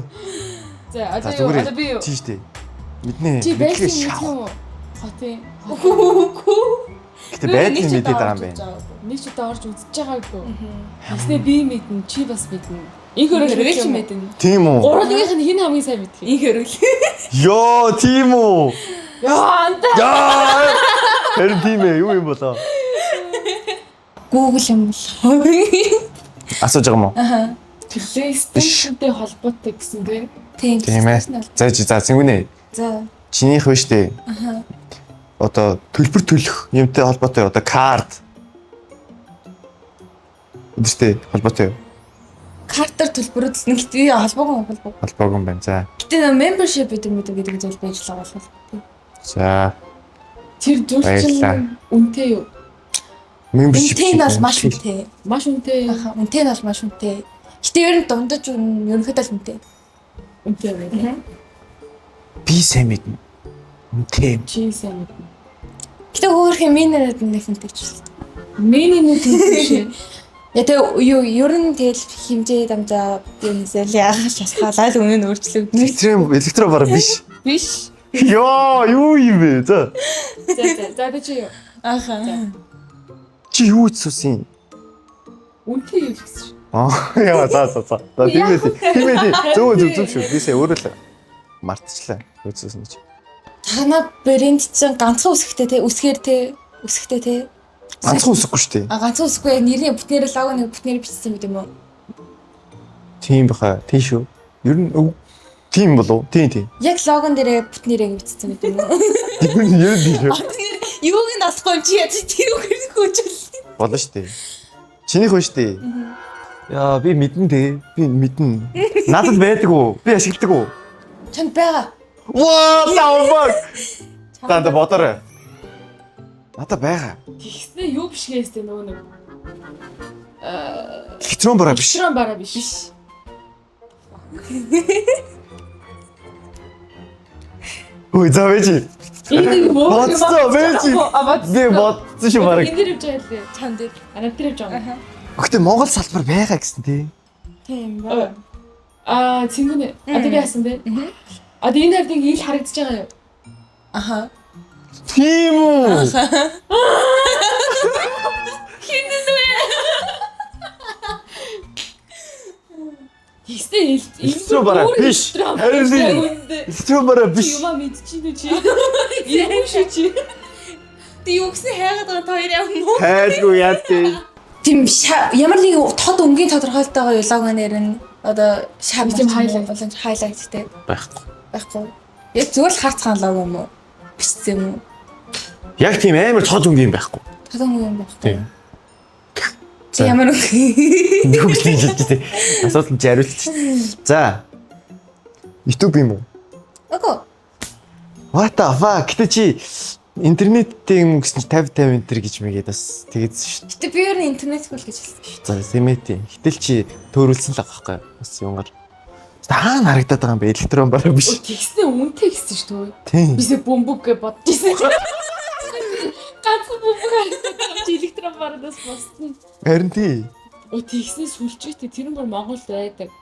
За одоо зүгээр. одоо би юу? Чи штэ. Мэднэ. Чи байсан шах. юм уу? Хотын. Гэтэ байдлын мэдээд байгаа юм байна. Нэг ч удаа орж үзэж байгаагүй. Яснэ би мэднэ, чи бас мэднэ. Их хөрөөл чи мэднэ. Тийм үү? Гурванх нь хэн хамгийн сайн мэдэх юм? их хөрөл. Йоо, тийм үү? Яа, андаа. Яа! Тэр тийм ээ, юу юм болоо? Google юм бол. Асууж байгаа юм уу? PlayStation-тэй холбоотой гэсэн тийм. Тийм ээ. За зингүнэ. За. Чинийх ба штэ. Одоо төлбөр төлөх юмтай холбоотой одоо карт. Үстэй холбоотой. Картер төлбөрөд л нэг би холбоогүй. Холбоогүй юм байна. За. Гэтэ нэг membership гэдэг зүйл байж л байгаа бол. За. Тэр зүйл Баярлалаа. чинь үнэтэй юу? Membership. Үнэтэй нь бол маш үнэтэй. Маш үнэтэй. Аха, үнэтэй нь бол маш үнэтэй. Гэтэ ер нь дундаж ерөнхийдөө л үнэтэй. Үнэтэй байна. Би сайн мэднэ. Үнтэй. Чи сайн мэднэ. Гэтэ хөөх юм минерэд нэг үнэтэй ч л. Миний нэг тийм шээ. Я тэг юу ер нь тэгэл хэмжээ дамжаа юмсэл яах шасгаалаа л үнэн өөрчлөгдөн. Электрон бараг биш. Биш. Йоо, юу юм бэ? За. За чи юу? Аха. Чи юу хийсэн? Үнэтэй юу гэсэн. Яа, за. За тийм ээ. Зөв шүү. Би сая өөрөө л мартчихлаа. Үссэн чи. Танаа брэнд чинь ганцхан үсгтэй те, үсгтэй те. Ганцхан үсэхгүй шүү дээ. Ганцхан үсгүй нэрийн бүтнээр логоны бүтнээр бичсэн мэт юм уу? Тийм баха. Тийм шүү. Ер нь тийм болов. Тийм. Яг логон дээрээ бүтнээрээ бичсэн мэт юм уу? Тэр нь ер нь тийм шүү. Юуг нь асахгүй юм чи яа тэр үг хөөжөл. Болно шүү дээ. Чинийх ба шүү дээ. Яа, би мэднэ дээ. Би мэднэ. Надад байдаг уу? Би ашигладаг уу? Чанд байгаа. What the fuck? Танд бодорой. Надад байгаа. Тэгснэ юу биш гээстэй нөгөө нэг. Электрон бараа биш. Электрон бараа биш. Ой, за вэжи. Энэ муу. Бодцоо вэжи. Би бодсон шүү бараг. Энэ дэр явж байгаа лээ. Чанд дээр. Анаа тэр явж байгаа. Гэхдээ Монгол салбар байгаа гэсэн тий. Тийм ба. Цэнгүнэ. Одоо би яасан бэ? Одоо энэ хардыг ил харагдаж байгаа юу? Аха. Тийм үү? Тэгснэ Электрон бараа биш. Харин электрон бараа биш. Юма мэдчихэв чи. Юу шүү чи. Тэ юу гэсэн хайгаад байгаа хоёр юм уу? Хайдгүй яа тий. Тийм ямар нэг тод өнгийн тодорхойлолтойгоо лого нэр нь одоо шаав Тийм хайлайттэй Байхгүй. Яг зүгээр л харцхан лого юм уу? Бичсэн юм уу? Яг тийм амар тод өнгийн байхгүй. Тод өнгийн юм байхгүй. Тийм. Ямар үг. Юу гэж хэлж дээ. Асуудал чи хариулчих. За. YouTube юм уу? Окей. What the fuck? Гэтэ чи интернеттэй юм гэсэн чи 50 энтер гэж мэгээд бас тэгээдсэн шүү. Гэтэ би ер нь интернет хөл гэж хэлсэн шүү. За, сэмэти. Гэтэл чи төөрүүлсэн л байгаа байхгүй. Бас юунгаар. Хаана харагдаад байгаа юм бэ? Электрон бараа биш. Тэгснэ үнтэй гэсэн шүү дээ. Тийм. Бисээ бомбуг гэж бодчихсон. Ганц бомбуг харагдаад электрон барадаас боссон. Харин тий. Тэгснэ сүлжээтэй тэр нь бүр Монголд байдаг.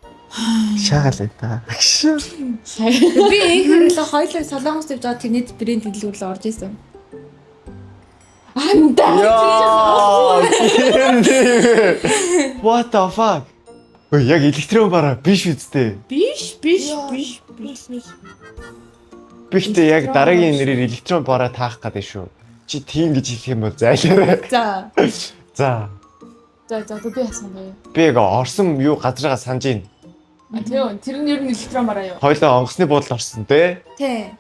Шаагалаа та. Би их хэрлээ хоёлоо солонгос явж байгаа тэрний брэнд дэлгүүрлээ орж исэн. Андаа. What the fuck? Ой, яг электрон бараа биш үстэй. Биш. Бихтэй яг дараагийн нэрээр электрон бараа таах гэдэг шүү. Чи тийм гэж хэлэх юм бол зайлаарай. За. За. За би асууя. Би яг орсон юу газрыгаа санаж ийн. Тийм. Тэр нь ер нь электрон бараа юу? Хойлоо онгоцны буудлын орсон те. Тий.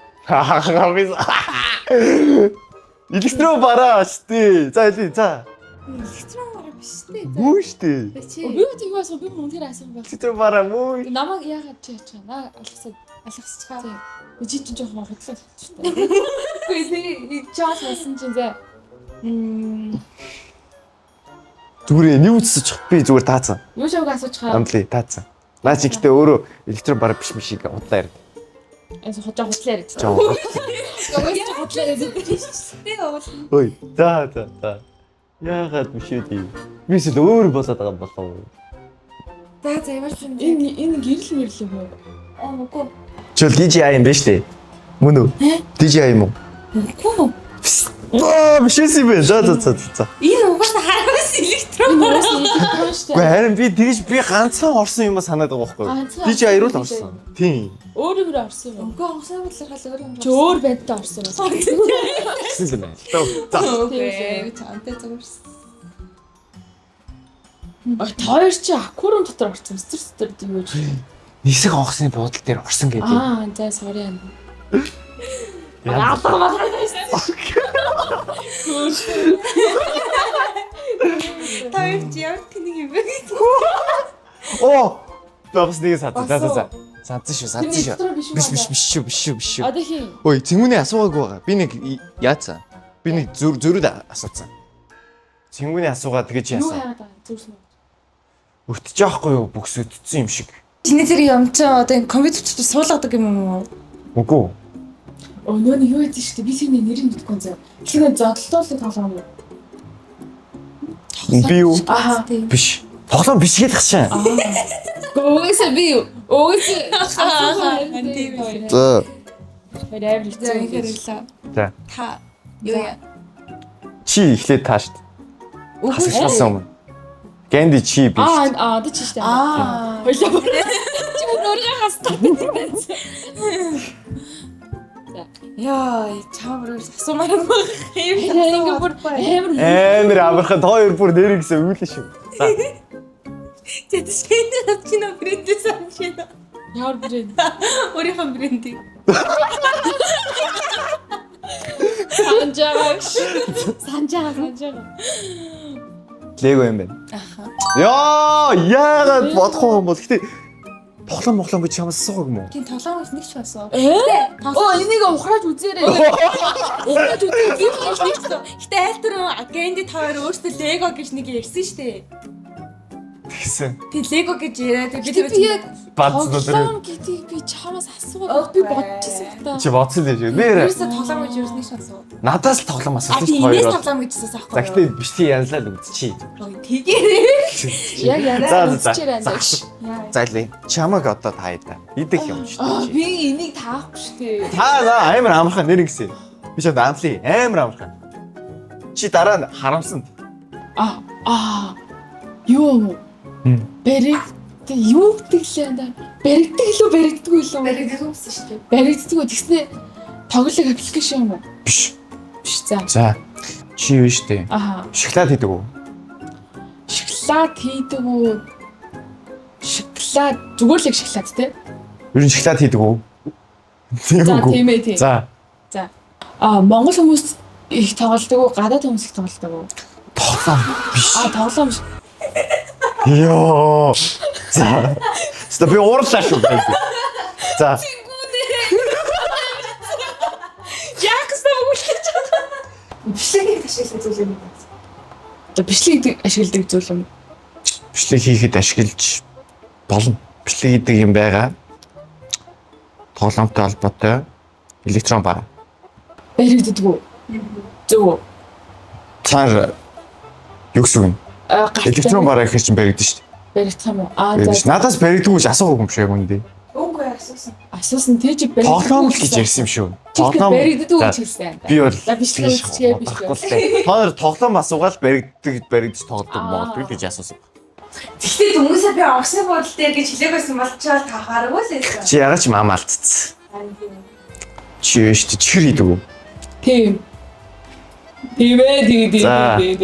Электрон бараа штэ. За хэлий за. Электрон бараа биш тий. Мүү штэ. Би тийм асуу би мөн тэр асуу байх. Электрон бараа мүү. Намайг яагаад чи яач чана? Алгасчихаа. Тийм. Чи чинь жоохон хотлоо болчихтой. Үгүй чаас байсан чинь зэ. Зүгээр нэг үсэж би зүгээр таацсан. Юу шавг асуучихаа. Амтли таацсан. Наа чи гэтээ өөрөө электрон бараа биш мишиг удлаа ярд. Эс хотлоо яриад. Жоо. Яагаад хотлоо яриад. Тий уул. Ой. За. Яагаад биш үү тийм. Бис л өөр болоод байгаа болов. За ямар ч юм. Энэ гэрэл мэрлээ юм уу? Үгүй. Чөл DJI юм биш үү? Мөн үү? DJI юм уу? Үгүй. Биш юм бэ. За. Энэ угаасаа хараас электрон бараа. Гэхдээ харин би тэгж би ганцхан орсон юм санаад байгаа байхгүй юу? DJI руу л орсон. Тийм. Өөрөөр орсон юм. Үгүй онгоцны бодлоор хал өөр юм. Чи өөр байдтай орсон юм. Гэсэн юм байна. За. Окей. Чамтай зүгээрс. Тоор чи аквариум дотор орсон. Стер юу гэж. Нисэх онгоцны буудлын дээр орсон гэдэг. За sorry. Таар чи ямар тэнэг юм бэ? Оо. Бас нэг за. Санцсан шүү. Биш шүү. Одоо хин. Ой, цэнгүүний асуугаагүй байгаа. Би нэг яатсан. Би нэг зөрүүд асуусан. Цэнгүүний асуугаа тэгээ чи Юу яасан. яагаад байгаа зүрсэн. Өтөж яахгүй юу? Бүкс өтцсөн юм шиг. Чиний зэрэг юм чи одоо энэ компьютерт суулгадаг юм уу? Үгүй. Өнөөний юу яд штэ би тэрний нэрийг мэдэхгүй заа. Тэгэхээр зодлолтой тоглоом юу? Би юу? Аа. Биш. Тоглоом биш гэдэг чаа. Гөөсө би юу? Өөсө. За. Баяр За ихэр үлээ. За. Та юу яа? Чи эхлээд тааш. Хасчихсан юм. Гэнди чи биш. Одоо чи штэ. Хойлоо. Чи өөрөө хастаа. Яа, чамруу асуумаар байна. Ингээ бүр Амар амархан хоёр бүр нэрийг гэсэн үйлэн шүү. За. Тэтэштэй чинь брэндээ санчина. ямар брэнд. Өөрийнхөө брэндийг. Санжаа. Лего юм байна. Яагаад бодох юм бол гэтээ тоглоом би чамаас асуугааг юм уу? Тийм тоглоомоос нэг ч басуу. Энийг ухрааж үзээрэй. Ухрааж үзээ. Гэтэ альтер Гэнди тоор өөртөө Лего гэж нэг ярьсан штэ. Тэгсэн. Тэг Лего гэж яриад Би яг Бадснаа тоглоом гэдгийг би чамаас асуугаад би бодчихсон та. чи бодсон дээ. Нэр Ерөөсө тоглоом гэж ерөөс нэг ч басуу. надаас л тоглоом асуусан Тийм шүү энэс хоёр. тоглоом гэж хэлсэн За аахгүй. гэтээ биш чи янзлаа л үзчихье. Тэгээрээ. Яг За. үзчихээрэй. Зайлээ. Чамаг одоо таайда. Идэх юм шүү дээ. Би энийг таахгүй штэ. Та амар амархан нэр ингэсэн. Би чад амтли амар амархан. Чи дараа нь харамсанд. Юу? Бэрэг юу гэдэг лээ энэ? Бэрэгдэг лөө бэрэгдэггүй лөө? Баригдсан юмсан шүү дээ. Бэрэгддэггүй тэгснэ тоглох аппликейшн юм уу? Биш. Биш за. За. Чи юу штэ? Шоколад хийдэг үү? Шоколад хийдэг үү? Шоколад зүгээр л шоколад те? Ер нь шоколад хийдэг үү? За тийм ээ тийм. За. Монгол хүмүүс их тоглодог уу? Гадаад хүмүүс их тоглодог уу? Тоглоом биш. Тоглоом биш. Йоо. За. Ста би уурлаа шүү дээ. За. Яг гэсэн үг хэлж байгаа. Бичлэгийг ашиглах зүйл юм. Бичлэг ашигладаг зүйл юм. Бичлэг хийхэд ашиглаж болно. Бичлэг гэдэг юм байгаа. Тоглоомтой холбоотой электрон бар. Бэрэгддэг үү? Зөв. Цаар юу гэсэн юм? Электрон бараа гэхэр чинь баригдэн шүү дээ. Бэрэгдэх юм уу? Баригдэн. Надаас баригдгүй гэж асуугаагүй юм шиг үндэ. Үгүй асуусан. Асуусан тий чи бэрэгддэг. Тоглоом л гэж ярьсан юм шүү. Тоглоом бэрэгддэг үү гэж хэлсэн. Би бол бичлэг үзчихээ биш. Та нар тоглоом асуугаад баригдаж тоглодог Монгол гэж асуусан. Тэгтээ хүмүүсээ би онгоцны бодол дээр гэж хэлээг байсан бол ч та хараагүй л байсан. Чи ягаад ч мам алдцсан. Чи өшт чихэр хийдэг үү? Тийм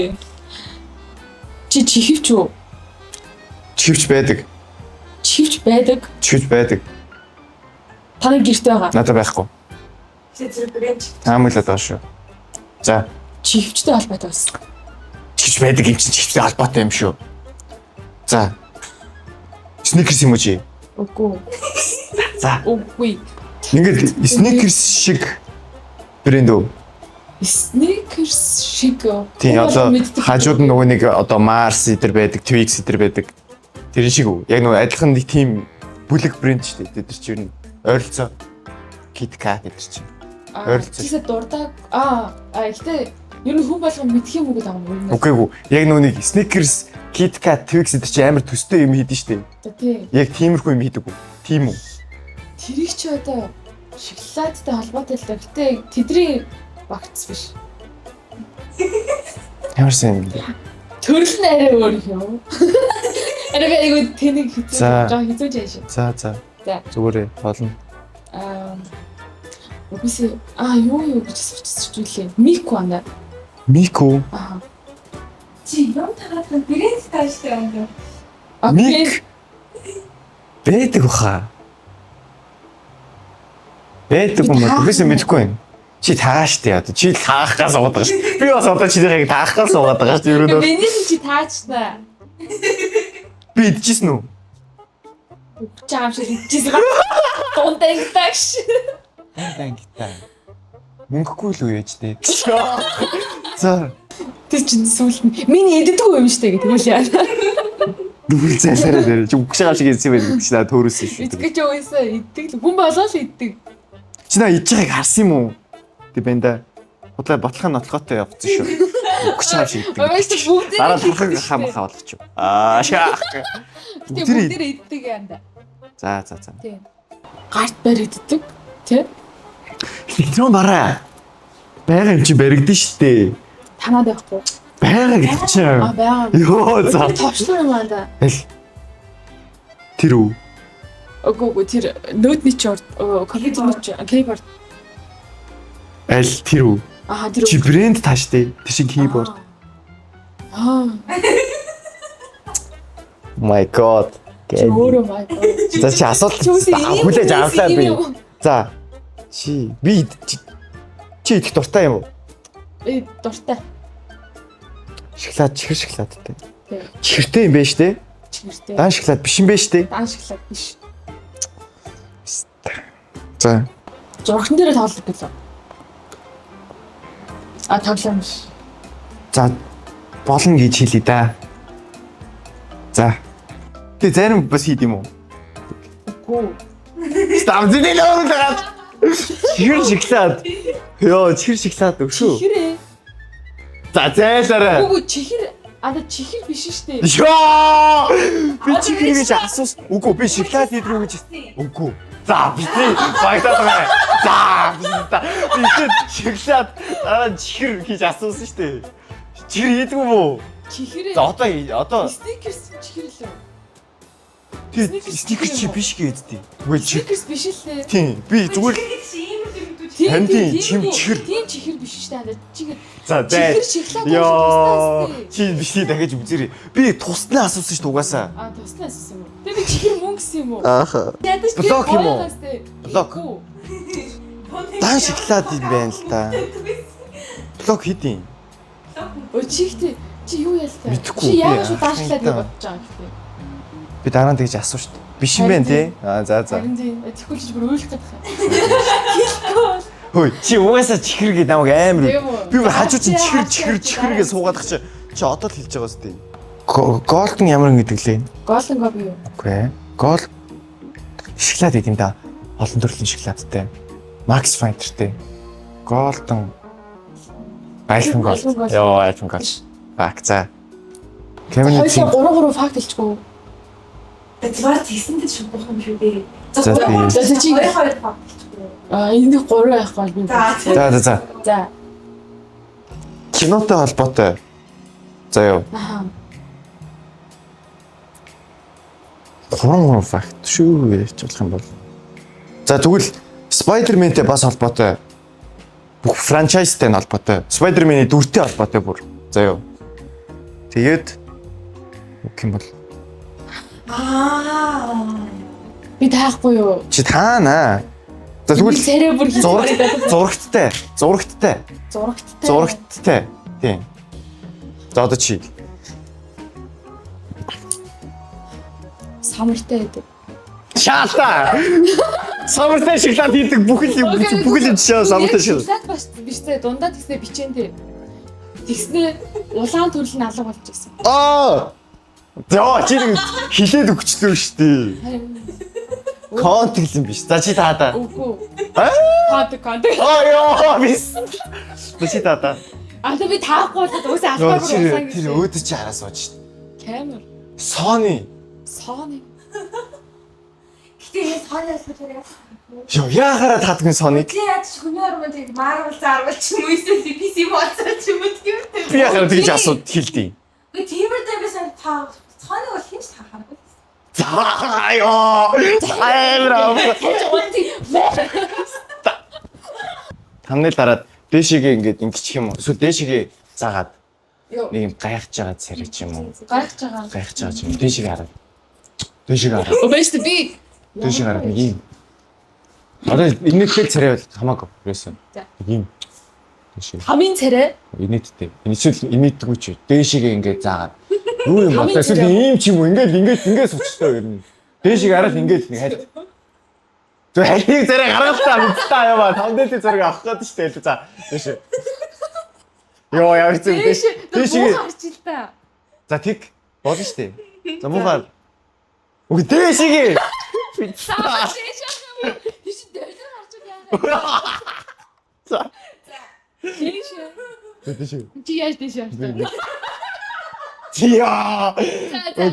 ээ. Чи чихвч үү? Чихвч байдаг. Чихвч байдаг. Чихвч байдаг. Таны гэртээ байгаа. Надад байхгүй. Тэзэр брэнд. Таамаглаад байгаа шүү. За, Чихвчтэй холбоотой бас. чихвч байдаг юм чинь чихвчтэй холбоотой юм шүү. За. Snickers юм уу чи? Үгүй. За. Үгүй. Ингээд Snickers шиг брэнд үү? Snickers шиг. Тийм одоо хажууд нь нөгөө нэг одоо Mars идэр байдаг, Twix идэр байдаг. Тэр шиг үү? Яг нөгөө адилхан нэг тийм бүлэг брэнд шүү дээ. Тэр чинь ойролцоо KitKat гэдэг чинь. Ойролцоо. Тиймээ дурдаг. Гэхдээ ер нь хүн болгон мэдх юм уу гэдэг юм уу? Үгүй ээ. Яг нөгөө нэг Snickers, KitKat, Twix идэр чинь амар төстэй юм хийдэж штэ. Тийм. Яг тиймэрхүү юм хийдэг үү? Тийм үү? Тэрийг ч одоо шоколадтай холбоотой л да. Гэтэ тэдний багц биш. Ямар сайн юм бэ? Төрөл нь арай өөр юм. Арай айгуу тэнийг За. хизүүж яаш. За. За. Зүгээрээ болно. Үгүй юу гэж асуучихлээ. Мику ана. Мику. Чи юм тагаад брэнд тааштай юм. Мик. Бэдэг баха. Бэдэг юм уу? Бис мэдэхгүй байна. Чи тааштай одоо. Чи таахгаас суугаад байгаа шүү. Би бас одоо чинийхийг таахгаас суугаад байгаа шүү. Ерөнөө. Миний чи таачна. Би идчихсэн үү? Чаам шиг идчихсэн. Тонтэгтагш. Ангитай. Мөнгөгүй л үеэж дээ. За. Тэр чин сүлд нь миний иддэггүй юм штэ гэх юм яа. Дүгэл зайлаараа дээр. Чи үгшаага шиг ийсэн байх гэж надад төрөөсөн шүү. Идгэж яваасаа иддэг л хүн болоо л иддэг. Чи наа иж байгааг харсан юм уу? Тэг бэнда. Худлаа ботлохын нотлохотой явцсан шүү. Үгшаага шиг иддэг. Өөс бүгд Дараа тахаг хамхаа болгоч. Шаах. бүгд иддэг юм да. За. Тийм. Гарт баригддаг. Тэ? Электрон бараа. Бага юм чи баригдэн штэ. Танаад байхгүй. Бага гэдэг чи. Бага. Йоо за. Товчлоо юм аа да. Тэр үү? Үгүй тэр нөтний ч компьютерний ч keyboard. Аль тэр үү? Тэр Чи брэнд тааштай. Тэр шиг keyboard. My god. Өөрөө маа. За чи асуулт хүлээж авлаа би. За. Чи идэх дуртай юм уу? Дуртай. Шоколад, чихэр шоколадтай. Тийм. Чихэртэй юм байна штэ. Чихэртэй. Дан шоколад биш юм байна штэ. Дан шоколад биш. За. Зурган дээр тоглох гэлээ. Тоглоом биш. За. Болно гэж хэлье да. За. Тэ зарим бас хийд юм уу? Үгүй. Ставзны лоороо. Чихэр шоколад. Йоо, чихэр шоколад өшөө. Чихэрээ. За, зайлаарай. Үгүй чихэр чихэр биш штэ. Йоо! Би чихэр гэж асуусан. Үгүй, би шоколад идэх үү гэж. Үгүй. За, би багтаад байгаа. За, би шоколад чихэр гэж асуусан штэ. Чихэр идэх үү? Чихэрээ. За, одоо Snickers чихэр л үү? Snickers чи биш гэдэг. Үгүй чи. Snickers биш лээ. Тийм. Би зүгээр Тийм чихэр. Тийм чихэр биш штэ. Чихэр. За, Чихэр шоколад. Йоо. Чи бишний дахиж үзээрэй. Би тусдаа асуусан шүү дээ угаасаа. Тусдаа асуусан юм уу? Тэгээ би чихэр мөн гэсэн юм уу? Ааха. Ядаж Блок юм уу? Блок. Үгүй. Дан шоколад юм байна л та. Блок хийдин. Чихтэй чи юу ялтай? Мэдхгүй. Чи яагаад шүү даашлаад гэж бодож байгаа юм бэ? Би дараа нь тэгж асуу шүү дээ. Биш юм байна тий. За. Харин тийм тэгэхгүй чи бүр өөлөх гэдэг юм. Хөөе, чи угаасаа чихэр гэдэг намайг амар. Тийм үү? Би бүр хажуу чи чихэр гэж суугаад чи одоо л хэлж байгаа сте. Голден ямар гэдэг лээ? Голден кофе юу? Үгүй. Гол шоколад гэдэг юм да. Олон төрлийн шоколадтай. Max Fighter-тэй. Голден Айлфан гол. Йоо, айлфан гол. Факт за. Кэмний Хоёулаа 3 факт хэлчихгүй. Тэгвэр тэгсэндээ шууд юм шүү дээ. За, тийм. За чи хоёр факт. энийг 3 байхгүй би. За. За. Кинотой холбоотой. За ёо. Аа. 3 факт шүү гэж болох юм бол. За тэгвэл Spider-Man-тэй бас холбоотой. Бүх франчайзтай холбоотой. Spider-Man-ийн дүртэй холбоотой бүр. За ёо. Тэгээд юм бол? Би таахгүй юу? Чи таана. За тэгвэл царай бүр зурагттай. зурагттай. Тийм. За одоо чи Самартай байдаг. шаалта. Самартай шоколад хийдэг бүхэл юм жишээ самартай шоколад. Шоколад бас биш зэ дундаа тэгснэ бичээнтэй. Тэгснэ улаан төрөл нь алга болж байсан. Яа чи нэг хилээд өгчлөө шүү дээ. Конт гэсэн биш. За чи таада. Үгүй. Конт. Яа бис. Чи таада. Би таахгүй бол уусаа алгаар бүр улаан гэж. Тэр өөдөө чи хараа сууж шүү дээ. Камер. Sony. Гэтэ ханаас хэрэг. Яахаараа таадгүй Sony. Чи яаж хүний ормонд яг Marvel зарвал ч юм уу эсвэл PC моцор ч юм уу тийм. Би яхаа тэгж асууд хэлдэг. Гэ тиймэр дэвсэн та Sony бол хинч тахаагүй. За ёо. Тамны дараад дээшигээ ингээд ингэчих юм уу? Эсвэл дээшигээ заагаад нэг юм гайхаж байгаа царай ч юм уу? Гайхаж байгаа ч юм. Дээшигээ хараад. Обэст би. Дээшигээ хараад нэг юм. Одоо инээдтэй царай бол хамаагүй. Юусэн. За. Нэг юм. Дээшигээ. Хамгийн царай. Инээдтэй. Эсвэл инээдгүй ч. Дээшигээ ингээд заагаад. Юу юм бол эсвэл ийм ч юм уу? Ингээд суцтай ер нь. Дээшигээ хараад ингээд нэг хайд. Тэг хайдыг зэрэг гаргалтаа мэдтаа яваа. 5 дээдийн зэрэг авах гээд штэ хэлээ. За. Дээш. Йоо яа хэцүү дээш. Дээшигээ. Харж ил та. За тэг болно штэ. За муухай. Үгүй дээшигээ. Биш дээр харж байгаа. За. Дээш. Чи яаж дээш явах вэ? Тиа.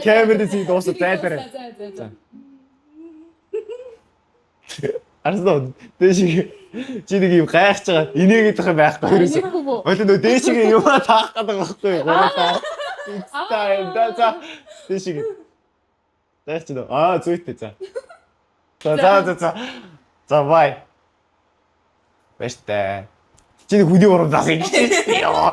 Камерын зүй дуусах зайлбараа. За. Арсан дээшигээ. Чи нэг юм гайхаж байгаа. Инээгээд байгаа байхгүй ерөөсөө. Ойлоо нөө дээшигээ юмаа таах гэдэг байхгүй. Гураа. Стайл за. Дээшигээ. Дээш нөө. Зүйтэй за. За. За бай. Бэштэй. Чи хүний урам даас ингэж. Яа.